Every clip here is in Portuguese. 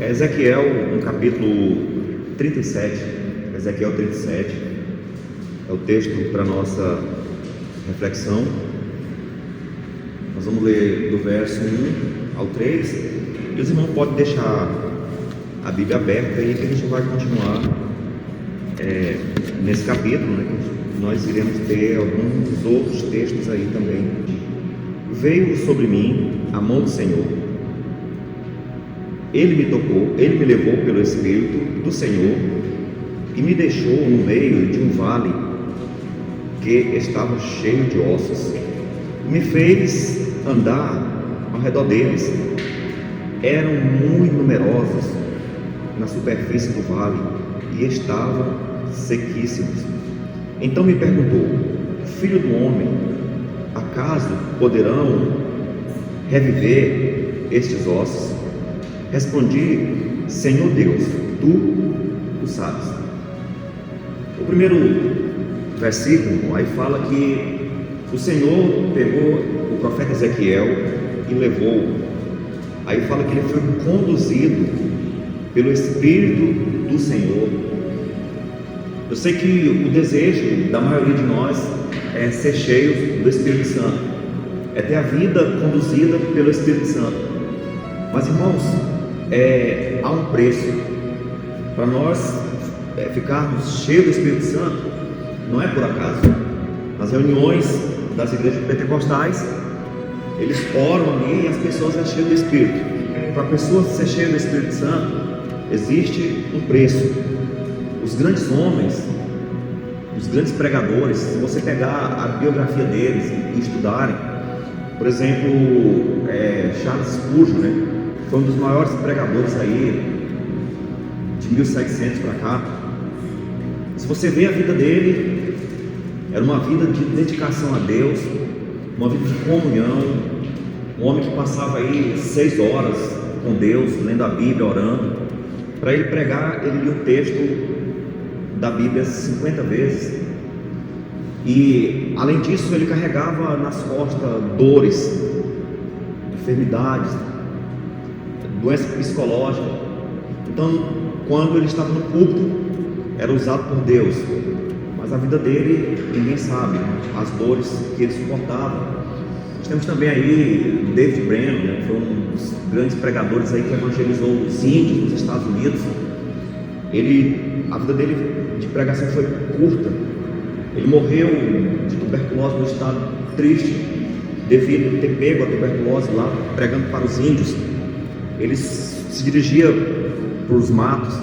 Ezequiel, no capítulo 37, Ezequiel 37, é o texto para nossa reflexão. Nós vamos ler do verso 1 ao 3, e os irmãos podem deixar a Bíblia aberta aí, que a gente vai continuar nesse capítulo, né? Nós iremos ter alguns outros textos aí também. Veio sobre mim a mão do Senhor, Ele me tocou, Ele me levou pelo Espírito do Senhor e me deixou no meio de um vale que estava cheio de ossos. Me fez andar ao redor deles. Eram muito numerosos na superfície do vale e estavam sequíssimos. Então me perguntou: Filho do homem, acaso poderão reviver estes ossos? Respondi: Senhor Deus, tu o sabes. O primeiro versículo aí fala que o Senhor pegou o profeta Ezequiel e levou. Aí fala que ele foi conduzido pelo Espírito do Senhor. Eu sei que o desejo da maioria de nós é ser cheio do Espírito Santo, é ter a vida conduzida pelo Espírito Santo. Mas, irmãos, há um preço para nós ficarmos cheios do Espírito Santo. Não é por acaso. Nas reuniões das igrejas pentecostais, eles oram ali e as pessoas são cheias do Espírito. Para a pessoa ser cheia do Espírito Santo, existe um preço. Os grandes homens, os grandes pregadores, se você pegar a biografia deles e estudarem, por exemplo, Charles Spurgeon, né, foi um dos maiores pregadores aí de 1700 para cá. Se você vê a vida dele, era uma vida de dedicação a Deus, uma vida de comunhão, um homem que passava aí 6 horas com Deus, lendo a Bíblia, orando. Para ele pregar, ele lia o texto da Bíblia 50 vezes, e além disso ele carregava nas costas dores, enfermidades, doença psicológica. Então, quando ele estava no púlpito, era usado por Deus, mas a vida dele ninguém sabe, as dores que ele suportava. Nós temos também aí David Brainerd, né, que foi um dos grandes pregadores aí que evangelizou os índios nos Estados Unidos. A vida dele de pregação foi curta. Ele morreu de tuberculose no estado triste, devido a ter pego a tuberculose lá, pregando para os índios. Ele se dirigia para os matos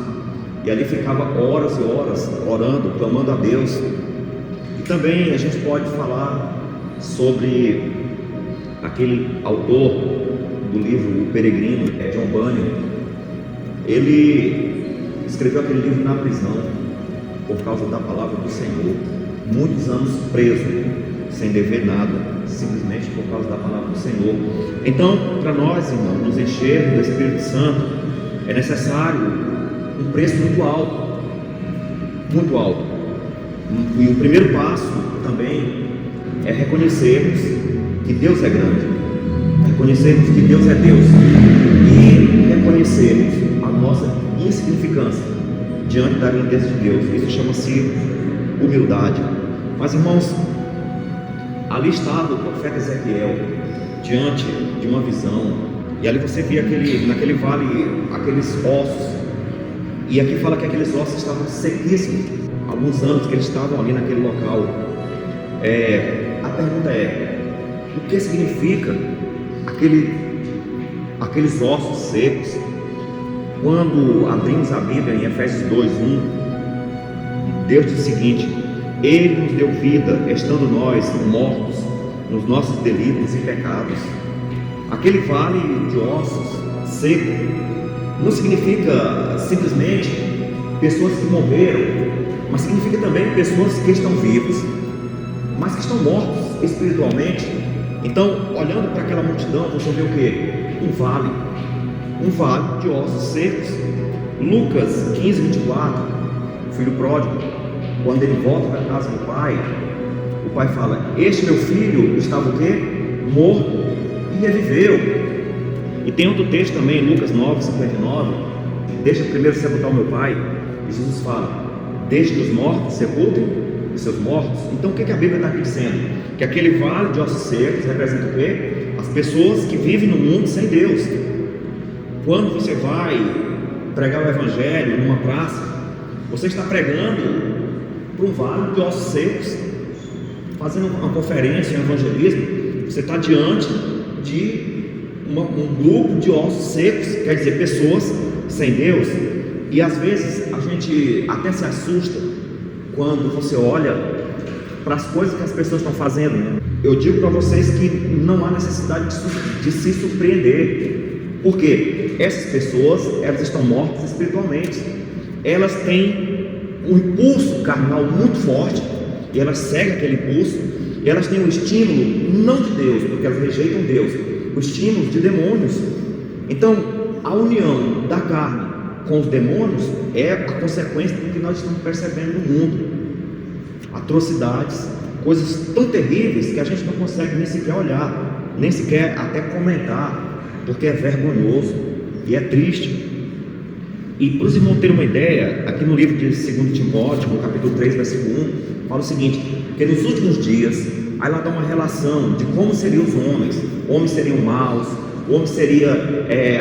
e ali ficava horas e horas orando, clamando a Deus. E também a gente pode falar sobre aquele autor do livro O Peregrino, John Bunyan. Ele escreveu aquele livro na prisão por causa da palavra do Senhor, muitos anos preso, sem dever nada, simplesmente por causa da palavra do Senhor. Então, para nós, irmãos, nos encher do Espírito Santo, é necessário um preço muito alto, muito alto. E o primeiro passo também é reconhecermos que Deus é grande, reconhecermos que Deus é Deus e reconhecermos a nossa insignificância diante da grandeza de Deus. Isso chama-se humildade. Mas, irmãos, ali estava o profeta Ezequiel diante de uma visão, e ali você via naquele vale aqueles ossos, e aqui fala que aqueles ossos estavam sequíssimos, alguns anos que eles estavam ali naquele local. A pergunta é: o que significa aqueles ossos secos? Quando abrimos a Bíblia em Efésios 2:1, Deus diz o seguinte: Ele nos deu vida, estando nós mortos nos nossos delitos e pecados. Aquele vale de ossos seco não significa simplesmente pessoas que morreram, mas significa também pessoas que estão vivas, mas que estão mortos espiritualmente. Então, olhando para aquela multidão, você vê o quê? Um vale de ossos secos. Lucas 15:24, o filho pródigo, quando ele volta para a casa do pai, o pai fala: este meu filho estava o quê? Morto e reviveu. E tem outro texto também, Lucas 9:59, deixa primeiro sepultar o meu pai. E Jesus fala: deixe que os mortos sepultem os seus mortos. Então o que a Bíblia está aqui dizendo? Que aquele vale de ossos secos representa o quê? As pessoas que vivem no mundo sem Deus. Quando você vai pregar o Evangelho numa praça, você está pregando para um vale de ossos secos, fazendo uma conferência, um evangelismo. Você está diante de um grupo de ossos secos, quer dizer, pessoas sem Deus. E às vezes a gente até se assusta quando você olha para as coisas que as pessoas estão fazendo. Eu digo para vocês que não há necessidade de se surpreender, porque essas pessoas, elas estão mortas espiritualmente. Elas têm um impulso carnal muito forte, e elas seguem aquele impulso, e elas têm um estímulo não de Deus, porque elas rejeitam Deus, o estímulo de demônios. Então a união da carne com os demônios é a consequência do que nós estamos percebendo no mundo. Atrocidades, coisas tão terríveis que a gente não consegue nem sequer olhar, nem sequer até comentar, porque é vergonhoso e é triste. E para os irmãos terem uma ideia, aqui no livro de 2 Timóteo, no capítulo 3, versículo 1, fala o seguinte: que nos últimos dias, aí lá dá uma relação de como seriam os homens seriam maus, o homem seria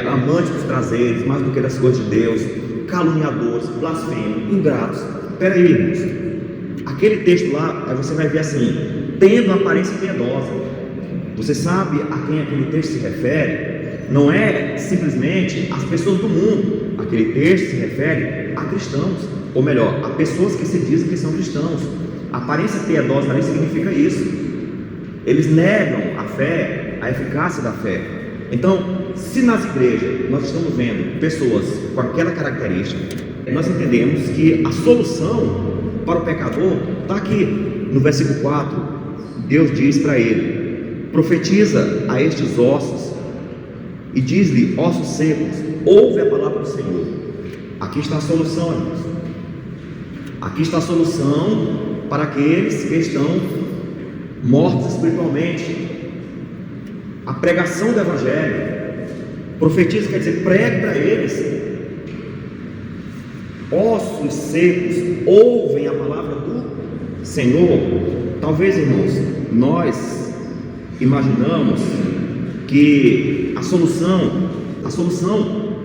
amante dos prazeres, mais do que das coisas de Deus, caluniadores, blasfemos, ingratos. Espera aí, irmãos, aquele texto lá, aí você vai ver assim: tendo aparência piedosa. Você sabe a quem aquele texto se refere? Não é simplesmente as pessoas do mundo. Aquele texto se refere a cristãos, ou melhor, a pessoas que se dizem que são cristãos. A aparência piedosa também significa isso. Eles negam a fé, a eficácia da fé. Então, se nas igrejas nós estamos vendo pessoas com aquela característica, nós entendemos que a solução para o pecador está aqui no versículo 4. Deus diz para ele: profetiza a estes ossos e diz-lhe: ossos secos, ouve a palavra do Senhor. Aqui está a solução, irmãos. Aqui está a solução para aqueles que estão mortos espiritualmente. A pregação do Evangelho. Profetiza quer dizer, pregue para eles. Ossos secos ouvem a palavra do Senhor. Talvez, irmãos, nós imaginamos que a solução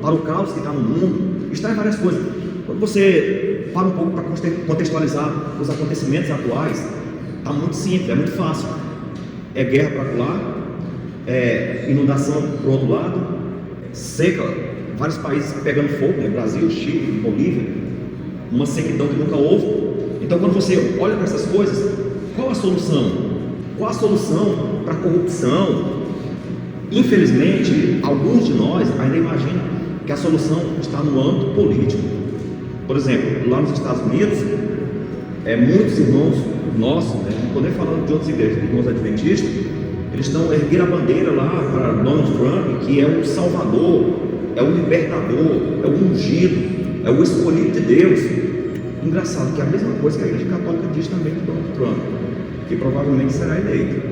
para o caos que está no mundo está em várias coisas. Quando você para um pouco para contextualizar os acontecimentos atuais, está muito simples, é muito fácil. É guerra para lá, é inundação para o outro lado, seca, vários países pegando fogo, né? Brasil, Chile, Bolívia, uma sequidão que nunca houve. Então, quando você olha para essas coisas, qual a solução? Qual a solução para a corrupção? Infelizmente, alguns de nós ainda imaginam que a solução está no âmbito político. Por exemplo, lá nos Estados Unidos, muitos irmãos nossos, não estou nem falando de outras igrejas, irmãos adventistas, eles estão erguendo a bandeira lá para Donald Trump, que é o salvador, é o libertador, é o ungido, é o escolhido de Deus. Engraçado que é a mesma coisa que a igreja católica diz também de Donald Trump, que provavelmente será eleito.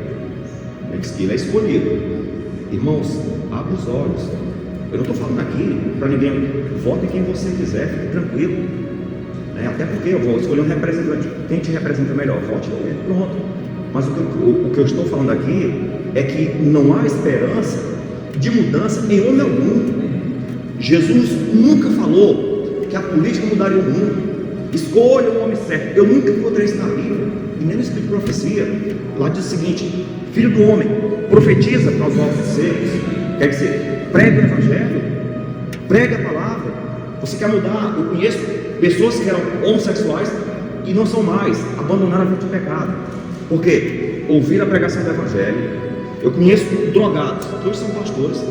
Ele diz que ele é escolhido. Irmãos, abra os olhos. Eu não estou falando aqui para ninguém, vote quem você quiser, fique tranquilo, até porque eu vou escolher um representante, quem te representa melhor, vote nele, pronto. Mas o que eu estou falando aqui é que não há esperança de mudança em homem algum. Jesus nunca falou que a política mudaria o mundo. Escolha o homem certo. Eu nunca encontrei isso na Bíblia, e nem no Espírito de Profecia. Lá diz o seguinte: filho do homem, profetiza para os ossos secos. Quer dizer, pregue o Evangelho, pregue a palavra. Você quer mudar? Eu conheço pessoas que eram homossexuais e não são mais, abandonaram a vida de pecado. Por quê? Ouviram a pregação do Evangelho. Eu conheço drogados, que hoje são pastores.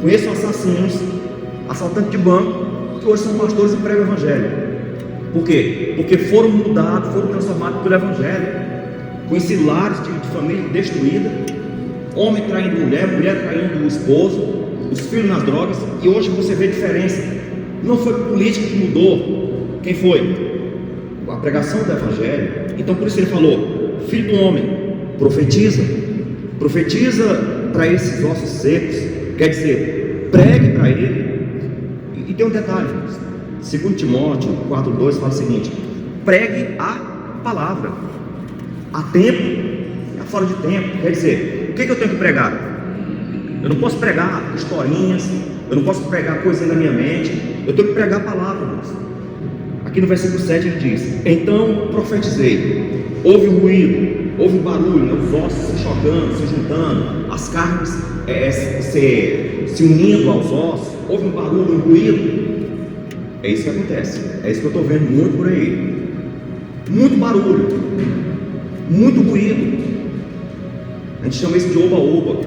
Conheço assassinos, assaltantes de banco, que hoje são pastores e pregam o Evangelho. Por quê? Porque foram mudados, foram transformados pelo Evangelho. Conheci lares de família destruída, homem traindo mulher, mulher traindo o esposo, os filhos nas drogas, e hoje você vê a diferença. Não foi política que mudou. Quem foi? A pregação do Evangelho. Então por isso ele falou: filho do homem, profetiza para esses ossos secos. Quer dizer, pregue para ele. E tem um detalhe, 2 Timóteo 4,2 fala o seguinte: pregue a palavra, a tempo e a fora de tempo. Quer dizer, o que eu tenho que pregar? Eu não posso pregar historinhas, eu não posso pregar coisas na minha mente, eu tenho que pregar a palavra, irmãos. Aqui no versículo 7 ele diz: então profetizei, houve um ruído, houve um barulho, né? Os ossos se chocando, se juntando, as carnes se unindo aos ossos, houve um barulho, um ruído. É isso que acontece, é isso que eu estou vendo muito por aí. Muito barulho, muito ruído. A gente chama isso de oba-oba.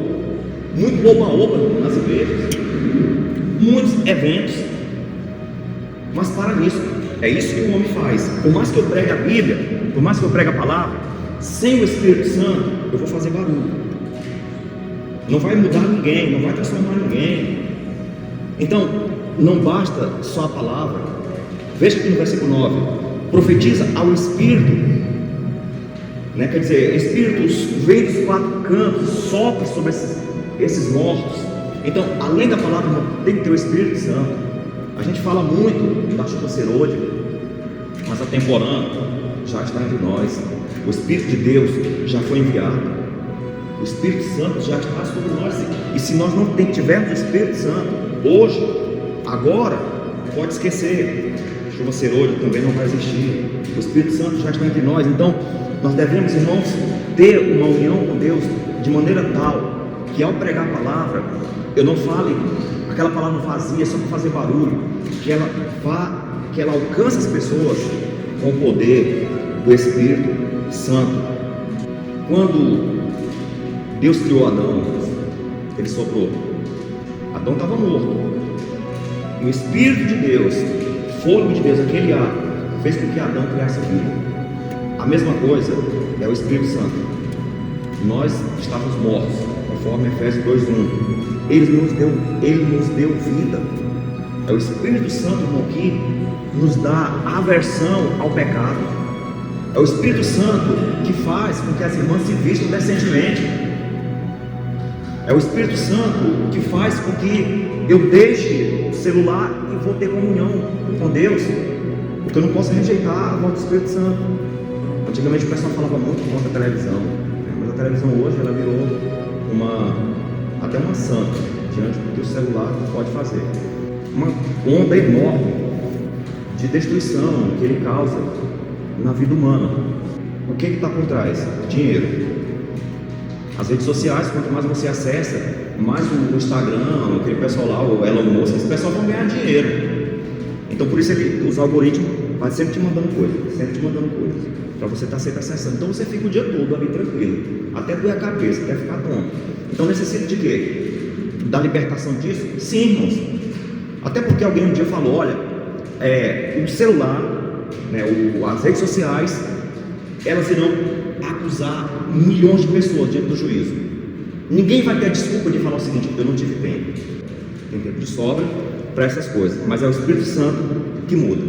Muito oba-oba nas igrejas, muitos eventos. Mas para nisso, é isso que o homem faz. Por mais que eu pregue a Bíblia, por mais que eu pregue a palavra, sem o Espírito Santo, eu vou fazer barulho. Não vai mudar ninguém, não vai transformar ninguém. Então, não basta só a palavra. Veja aqui no versículo 9: profetiza ao Espírito, né? Quer dizer, Espíritos vem dos 4 cantos, sopra sobre esses mortos. Então, além da palavra, tem que ter o Espírito Santo. A gente fala muito da chuva serôdia, mas a temporã já está entre nós. O Espírito de Deus já foi enviado. O Espírito Santo já está sobre nós. E se nós não tivermos o Espírito Santo hoje, agora, pode esquecer. Chuva serôdia também não vai existir. O Espírito Santo já está entre nós. Então, nós devemos, irmãos, ter uma união com Deus de maneira tal que ao pregar a palavra, eu não fale aquela palavra vazia só para fazer barulho, que ela alcance as pessoas com o poder do Espírito Santo. Quando Deus criou Adão, ele soprou. Adão estava morto. O Espírito de Deus, fôlego de Deus, aquele ar, fez com que Adão criasse vida. A mesma coisa é o Espírito Santo. Nós estávamos mortos, conforme Efésios 2:1. Ele nos deu vida. É o Espírito Santo, irmão, que nos dá aversão ao pecado. É o Espírito Santo que faz com que as irmãs se vistam decentemente. É o Espírito Santo que faz com que eu deixe o celular e vou ter comunhão com Deus, porque eu não posso rejeitar a voz do Espírito Santo. Antigamente o pessoal falava muito contra a televisão, mas a televisão hoje ela virou até uma santa diante do que o celular pode fazer. Uma onda enorme de destruição que ele causa na vida humana. O que está por trás? Dinheiro. As redes sociais, quanto mais você acessa, mais o Instagram, aquele pessoal lá, o Elon Musk, esse pessoal vão ganhar dinheiro. Então por isso os algoritmos vai sempre te mandando coisas, para você estar sempre acessando. Então você fica o dia todo ali tranquilo, até doer a cabeça, até ficar tonto. Então necessita de quê? Da libertação disso? Sim, irmãos. Até porque alguém um dia falou: olha, o celular, né, as redes sociais, elas irão acusar milhões de pessoas diante do juízo. Ninguém vai ter a desculpa de falar o seguinte: eu não tive tempo. Tem tempo de sobra para essas coisas, mas é o Espírito Santo que muda.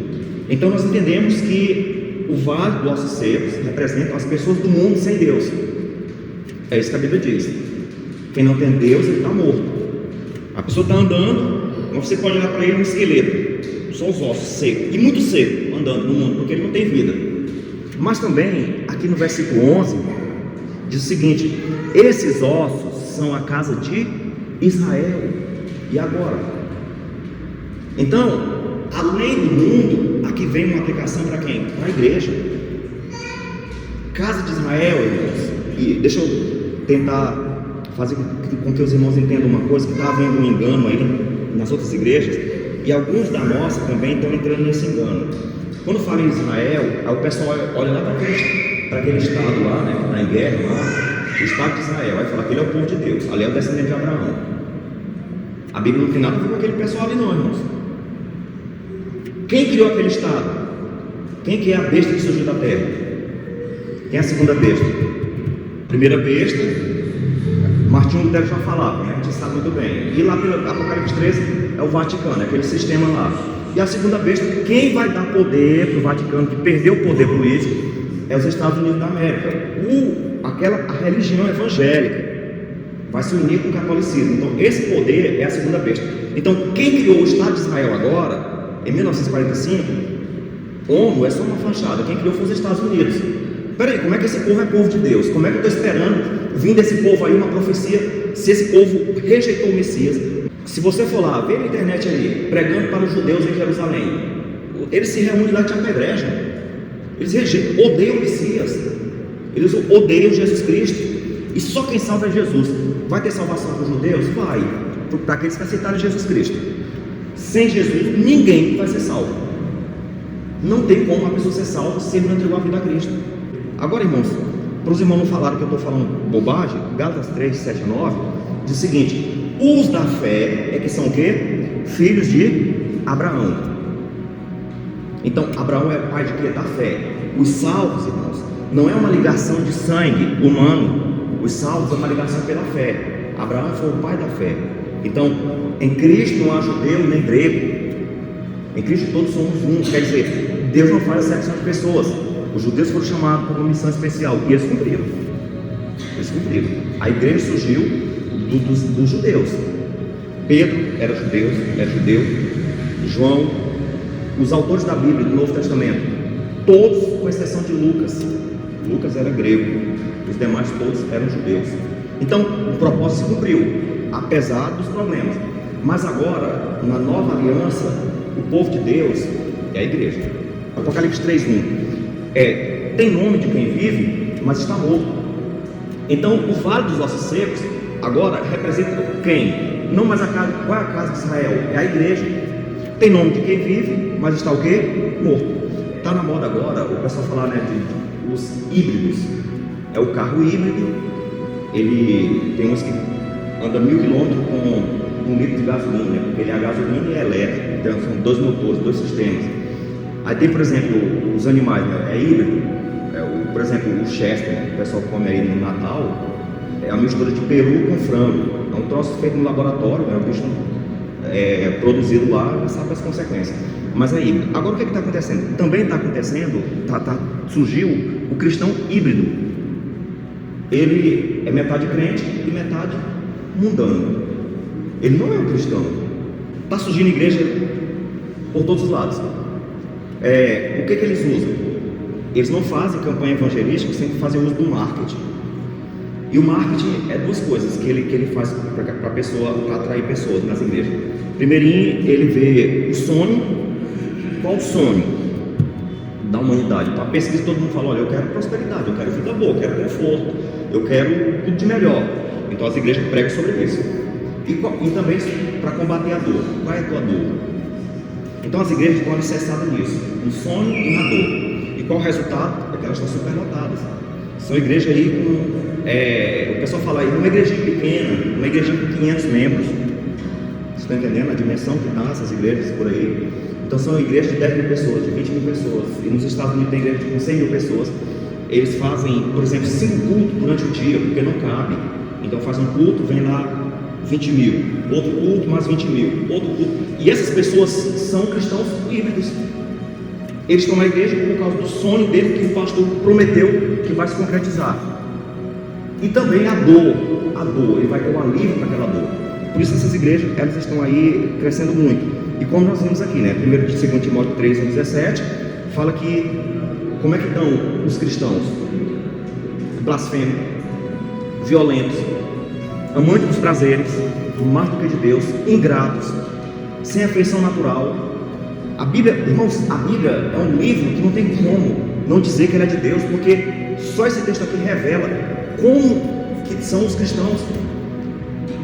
Então nós entendemos que o vale dos ossos secos representa as pessoas do mundo sem Deus. É isso que a Bíblia diz. Quem não tem Deus, ele está morto. A pessoa está andando, mas você pode olhar para ele um esqueleto, só os ossos secos, e muito seco, andando no mundo, porque ele não tem vida. Mas também, aqui no versículo 11, diz o seguinte: esses ossos são a casa de Israel. E agora? Então, além do mundo, aqui vem uma aplicação para quem? Para a igreja. Casa de Israel, irmãos. E deixa eu tentar fazer com que os irmãos entendam uma coisa, que está havendo um engano aí nas outras igrejas, e alguns da nossa também estão entrando nesse engano. Quando fala em Israel, aí o pessoal olha lá para aquele estado lá, né, que está em guerra lá, o estado de Israel, aí fala: aquele é o povo de Deus, ali é o descendente de Abraão. A Bíblia não tem nada a ver com aquele pessoal ali não, irmãos. Quem criou aquele estado? Quem que é a besta que surgiu da terra? Quem é a segunda besta? Primeira besta, Martinho Lutero já falava, né? A gente sabe muito bem. E lá pelo Apocalipse 13 é o Vaticano, é aquele sistema lá. E a segunda besta, quem vai dar poder para o Vaticano, que perdeu o poder político, é os Estados Unidos da América. A religião evangélica vai se unir com o catolicismo. Então esse poder é a segunda besta. Então, quem criou o Estado de Israel agora, em 1945, ONU é só uma fachada. Quem criou foi os Estados Unidos. Peraí, como é que esse povo é povo de Deus? Como é que eu estou esperando vir desse povo aí uma profecia, se esse povo rejeitou o Messias? Se você for lá, vê na internet aí, pregando para os judeus em Jerusalém, eles se reúnem lá e te apedrejam. Eles odeiam o Messias, eles odeiam Jesus Cristo, e só quem salva é Jesus. Vai ter salvação para os judeus? Vai, para aqueles que aceitaram Jesus Cristo. Sem Jesus, ninguém vai ser salvo. Não tem como uma pessoa ser salva se ele não entregou a vida a Cristo. Agora, irmãos, para os irmãos não falarem que eu estou falando bobagem, Gálatas 3, 7 a 9, diz o seguinte: os da fé é que são o quê? Filhos de Abraão. Então, Abraão é pai de quê? Da fé. Os salvos, irmãos, não é uma ligação de sangue humano. Os salvos é uma ligação pela fé. Abraão foi o pai da fé. Então, em Cristo não há judeu nem grego. Em Cristo todos somos um. Quer dizer, Deus não faz acepção de pessoas. Os judeus foram chamados por uma missão especial e eles cumpriram. Eles cumpriram. A igreja surgiu dos judeus. Pedro era judeu. João, os autores da Bíblia, do Novo Testamento, todos, com exceção de Lucas. Lucas era grego. Os demais todos eram judeus. Então, o propósito se cumpriu, apesar dos problemas. Mas agora, na nova aliança, o povo de Deus é a igreja. Apocalipse 3:1 tem nome de quem vive, mas está morto. Então, o vale dos ossos secos agora representa quem? Não mais a casa. Qual é a casa de Israel? É a igreja. Tem nome de quem vive, mas está o quê? Morto. Está na moda agora o pessoal falar, né, de os híbridos. É o carro híbrido. Ele tem uns que anda 1000 km com 1 litro de gasolina, né? Porque ele é a gasolina e é elétrico. Então são 2 motores, 2 sistemas. Aí tem, por exemplo, os animais, né? É híbrido. Por exemplo, o Chester, né, que o pessoal come aí no Natal, é uma mistura de peru com frango. É um troço feito no laboratório, né? O bicho produzido lá, já sabe as consequências. Mas é híbrido. Agora o que está acontecendo? Também está acontecendo, surgiu o cristão híbrido. Ele é metade crente e metade mundano. Ele não é um cristão. Está surgindo igreja por todos os lados. O que eles usam? Eles não fazem campanha evangelística sem fazer uso do marketing. E o marketing é duas coisas que ele faz para a pessoa, para atrair pessoas nas igrejas. Primeirinho, ele vê o sonho. Qual o sonho da humanidade? Para a pesquisa todo mundo fala: olha, eu quero prosperidade, eu quero vida boa, eu quero conforto, eu quero tudo de melhor. Então as igrejas pregam sobre isso. E também para combater a dor. Qual é a tua dor? Então as igrejas estão alicerçadas nisso, no sonho e na dor. E qual o resultado? É que elas estão superlotadas. São igrejas aí com... o pessoal fala aí, uma igrejinha pequena, uma igrejinha com 500 membros. Vocês estão entendendo a dimensão que dá essas igrejas por aí? Então são igrejas de 10 mil pessoas, de 20 mil pessoas. E nos Estados Unidos tem igreja com 100 mil pessoas. Eles fazem, por exemplo, 5 cultos durante o dia, porque não cabe. Então faz um culto, vem lá 20 mil, outro culto mais 20 mil, outro culto. E essas pessoas são cristãos híbridos. Eles estão na igreja por causa do sonho dele que o pastor prometeu que vai se concretizar. E também a dor, ele vai ter um alívio para aquela dor. Por isso essas igrejas, elas estão aí crescendo muito. E como nós vimos aqui, né? 1 Timóteo 3:17 fala que como é que estão os cristãos? Blasfemos, violentos, amantes dos prazeres, mais do que de Deus, ingratos, sem afeição natural. A Bíblia, irmãos, a Bíblia é um livro que não tem como não dizer que ele é de Deus, porque só esse texto aqui revela como que são os cristãos.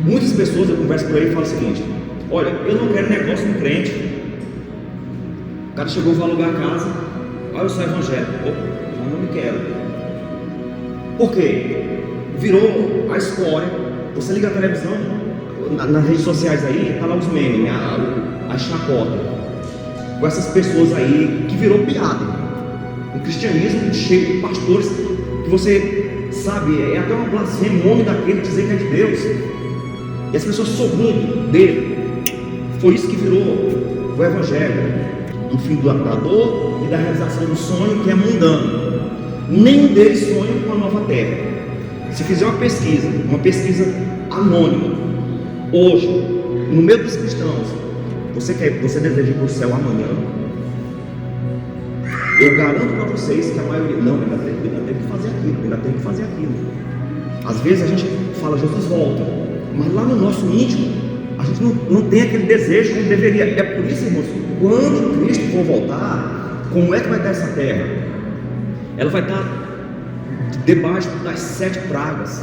Muitas pessoas, eu converso por aí e falo o seguinte: olha, eu não quero negócio com crente. O cara chegou, vou alugar a casa, olha, eu sou evangélico, eu não me quero. Por quê? Virou a história. Você liga a televisão, nas redes sociais aí, tá lá os memes, a chacota, com essas pessoas aí, que virou piada. Um cristianismo cheio de pastores, que você sabe, é até uma blasfêmia, o nome daquele dizer que é de Deus. E as pessoas sorrindo dele. Foi isso que virou o evangelho, do fim da dor e da realização do sonho, que é mundano. Nenhum deles sonha com a nova terra. Se fizer uma pesquisa anônima, hoje, no meio dos cristãos, você deseja ir para o céu amanhã? Eu garanto para vocês que a maioria, não, ainda tem que fazer aquilo. Às vezes a gente fala, Jesus volta, mas lá no nosso íntimo, a gente não tem aquele desejo como deveria. É por isso, irmãos, quando Cristo for voltar, como é que vai estar essa terra? Ela vai estar debaixo das 7 pragas.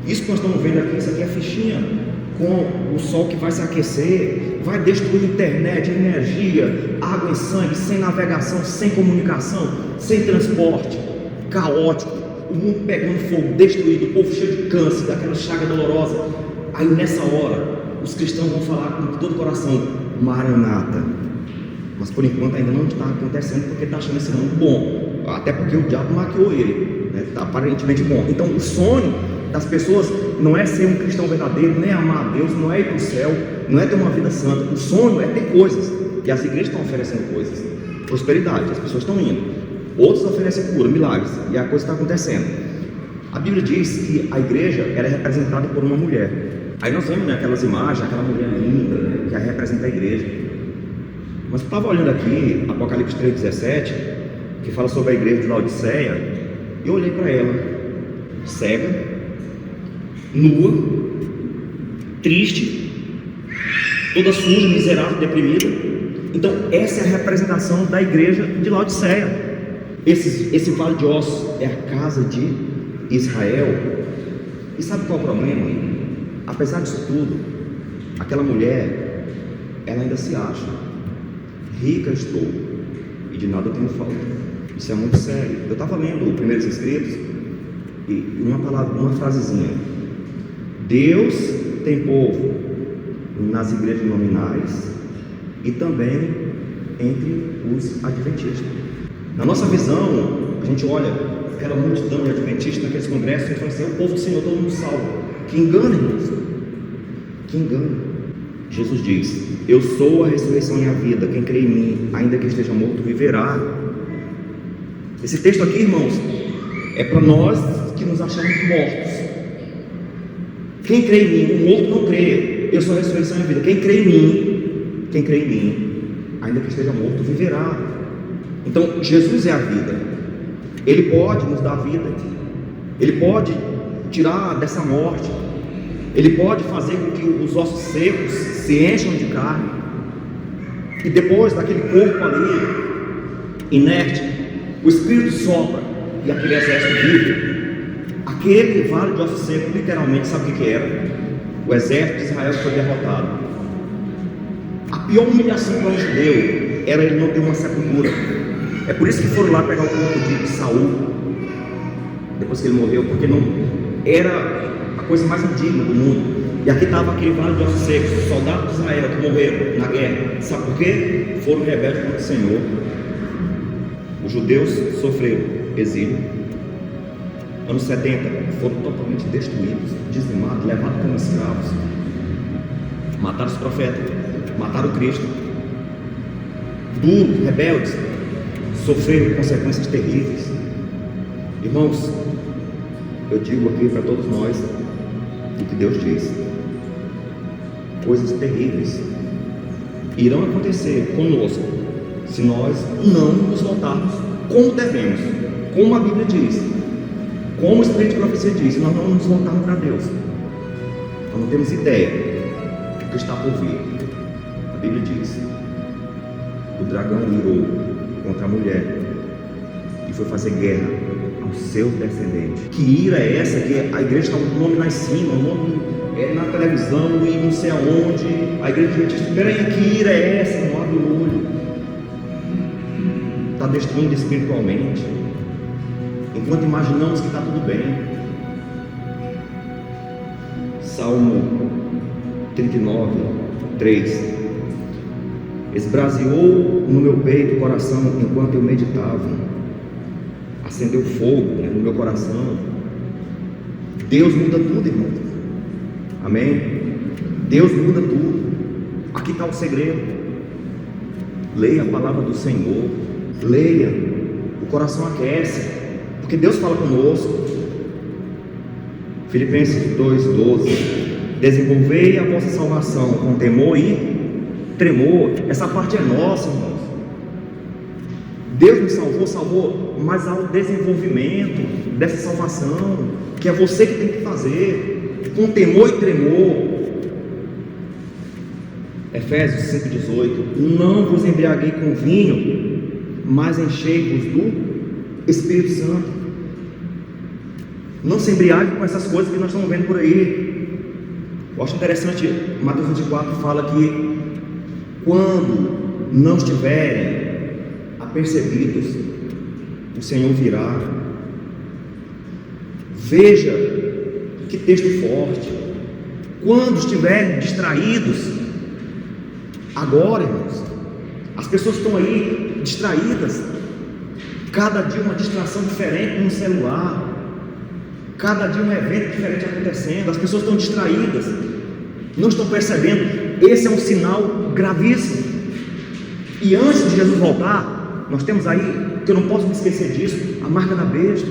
Isso que nós estamos vendo aqui, isso aqui é a fichinha, com o sol que vai se aquecer, vai destruir internet, energia, água e sangue, sem navegação, sem comunicação, sem transporte, caótico, o mundo pegando fogo, destruído, o povo cheio de câncer, daquela chaga dolorosa. Aí nessa hora, os cristãos vão falar com todo o coração, Maranata. Mas por enquanto ainda não está acontecendo, porque está achando esse nome bom, até porque o diabo maquiou ele, né? Está aparentemente bom. Então o sonho das pessoas não é ser um cristão verdadeiro, nem amar a Deus, não é ir para o céu, não é ter uma vida santa. O sonho é ter coisas, e as igrejas estão oferecendo coisas, prosperidade, as pessoas estão indo, outros oferecem cura, milagres, e a coisa está acontecendo. A Bíblia diz que a igreja era representada por uma mulher. Aí nós vemos, né, aquelas imagens, aquela mulher linda, né, que representa a igreja. Mas eu estava olhando aqui Apocalipse 3,17, que fala sobre a igreja de Laodiceia, e eu olhei para ela, cega, nua, triste, toda suja, miserável, deprimida. Então essa é a representação da igreja de Laodiceia. Esse vale de ossos é a casa de Israel. E sabe qual é o problema? Apesar disso tudo, aquela mulher, ela ainda se acha: rica estou e de nada tenho falta. Isso é muito sério. Eu estava lendo os primeiros escritos e uma frasezinha: Deus tem povo nas igrejas nominais e também entre os adventistas. Na nossa visão, a gente olha aquela multidão de adventistas naqueles congressos e fala assim: é o povo do Senhor, todo mundo salvo. Que engano, irmãos, que engano. Jesus diz: eu sou a ressurreição e a vida, quem crê em mim, ainda que esteja morto, viverá. Esse texto aqui, irmãos, é para nós que nos achamos mortos. Quem crê em mim, o morto não crê, eu sou a ressurreição e a vida. Quem crê em mim, ainda que esteja morto, viverá. Então Jesus é a vida. Ele pode nos dar vida, Ele pode tirar dessa morte, Ele pode fazer com que os ossos secos se encham de carne, e depois daquele corpo ali inerte, o Espírito sopra e aquele exército vive. Aquele vale de ossos secos, literalmente, sabe o que era? O exército de Israel foi derrotado. A pior humilhação para um judeu era ele não ter uma sepultura. É por isso que foram lá pegar o corpo de Saul depois que ele morreu, porque não era a coisa mais indigna do mundo. E aqui estava aquele vale de ossos secos, os soldados de Israel que morreram na guerra. Sabe por quê? Foram rebeldes contra o Senhor. Os judeus sofreram exílio. Anos 70 foram totalmente destruídos, dizimados, levados como escravos. Mataram os profetas, mataram o Cristo. Duros, rebeldes, sofreram consequências terríveis. Irmãos, eu digo aqui para todos nós o que Deus diz: coisas terríveis irão acontecer conosco se nós não nos voltarmos como devemos, como a Bíblia diz, como o Espírito de Profecia diz. Nós não nos voltarmos para Deus, nós não temos ideia do que está por vir. A Bíblia diz: o dragão irou contra a mulher e foi fazer guerra aos seus descendentes. Que ira é essa? Que a igreja está com o nome lá em cima, o nome é na televisão e não sei aonde. A igreja diz: espera aí, que ira é essa? Não abre o olho. Está destruindo espiritualmente, enquanto imaginamos que está tudo bem. Salmo 39, 3: esbraseou no meu peito o coração enquanto eu meditava, acendeu fogo, né, no meu coração. Deus muda tudo, irmão. Amém? Deus muda tudo. Aqui está o segredo. Leia a palavra do Senhor, leia, o coração aquece, porque Deus fala conosco. Filipenses 2:12: desenvolvei a vossa salvação com temor e tremor. Essa parte é nossa, irmãos. Deus nos salvou, mas há o desenvolvimento dessa salvação, que é você que tem que fazer, com temor e tremor. Efésios 5,18: não vos embriaguei com vinho, mas enchei-vos do Espírito Santo. Não se embriague com essas coisas que nós estamos vendo por aí. Eu acho interessante, Mateus 24 fala que quando não estiverem apercebidos, o Senhor virá. Veja que texto forte. Quando estiverem distraídos, agora, irmãos, as pessoas estão aí distraídas, cada dia uma distração diferente no celular, cada dia um evento diferente acontecendo, as pessoas estão distraídas, não estão percebendo. Esse é um sinal gravíssimo. E antes de Jesus voltar, nós temos aí, que eu não posso me esquecer disso, a marca da besta.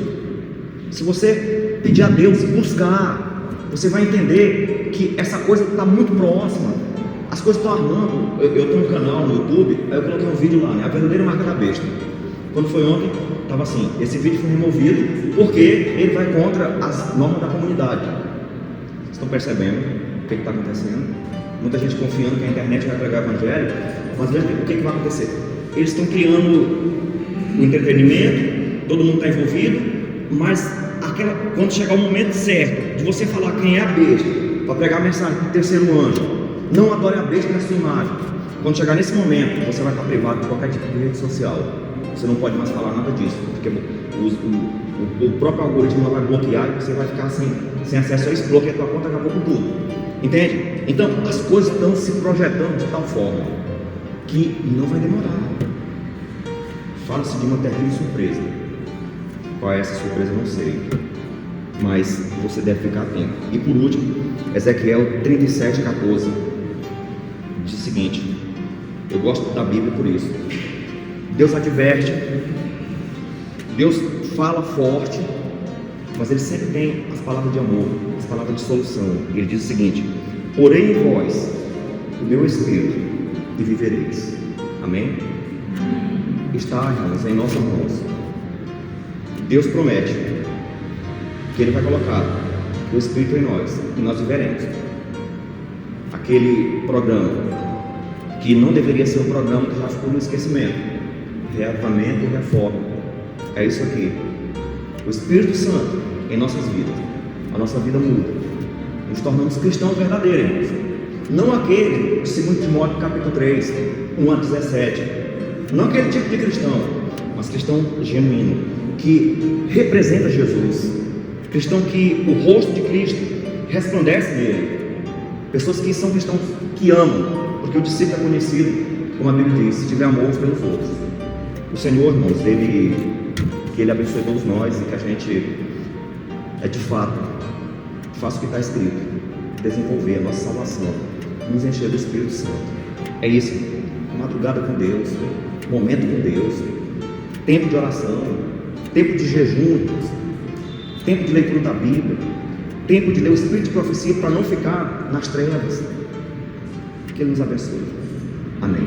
Se você pedir a Deus e buscar, você vai entender que essa coisa está muito próxima. As coisas estão armando. Eu tenho um canal no YouTube, aí eu coloquei um vídeo lá, né? A verdadeira marca da besta. Quando foi ontem, estava assim: esse vídeo foi removido porque ele vai contra as normas da comunidade. Vocês estão percebendo o que está acontecendo? Muita gente confiando que a internet vai pregar o evangelho, mas veja o que vai acontecer. Eles estão criando o entretenimento, todo mundo está envolvido, mas quando chegar o momento certo de você falar quem é a besta, para pregar a mensagem para o terceiro anjo, não adore a besta na sua imagem. Quando chegar nesse momento, você vai estar privado de qualquer tipo de rede social. Você não pode mais falar nada disso, porque o próprio algoritmo vai bloquear e você vai ficar sem acesso a isso, bloqueia a tua conta, acabou com tudo. Entende? Então as coisas estão se projetando de tal forma que não vai demorar. Fala-se de uma terrível surpresa. Qual é essa surpresa? Não sei, mas você deve ficar atento. E por último, Ezequiel 37,14 diz o seguinte: eu gosto da Bíblia por isso. Deus adverte, Deus fala forte, mas Ele sempre tem as palavras de amor, as palavras de solução. E Ele diz o seguinte: porém em vós o meu Espírito e vivereis. Amém? Está, irmãos, em nossas mãos. Deus promete que Ele vai colocar o Espírito em nós e nós viveremos. Aquele programa que não deveria ser um programa que já ficou no esquecimento, reavivamento e reforma, é isso aqui. O Espírito Santo em nossas vidas, a nossa vida muda, nos tornamos cristãos verdadeiros, irmãos. Não aquele de 2 Timóteo capítulo 3, 1-17, não aquele tipo de cristão, mas cristão genuíno, que representa Jesus, cristão que o rosto de Cristo resplandece nele, pessoas que são cristãos que amam, porque o discípulo é conhecido, como a Bíblia diz, se tiver amor uns pelos outros. O Senhor, irmãos, que Ele abençoe todos nós e que a gente, de fato, faça o que está escrito, desenvolver a nossa salvação, nos encher do Espírito Santo. É isso, madrugada com Deus, momento com Deus, tempo de oração, tempo de jejum, tempo de leitura da Bíblia, tempo de ler o Espírito de profecia para não ficar nas trevas. Que Ele nos abençoe. Amém.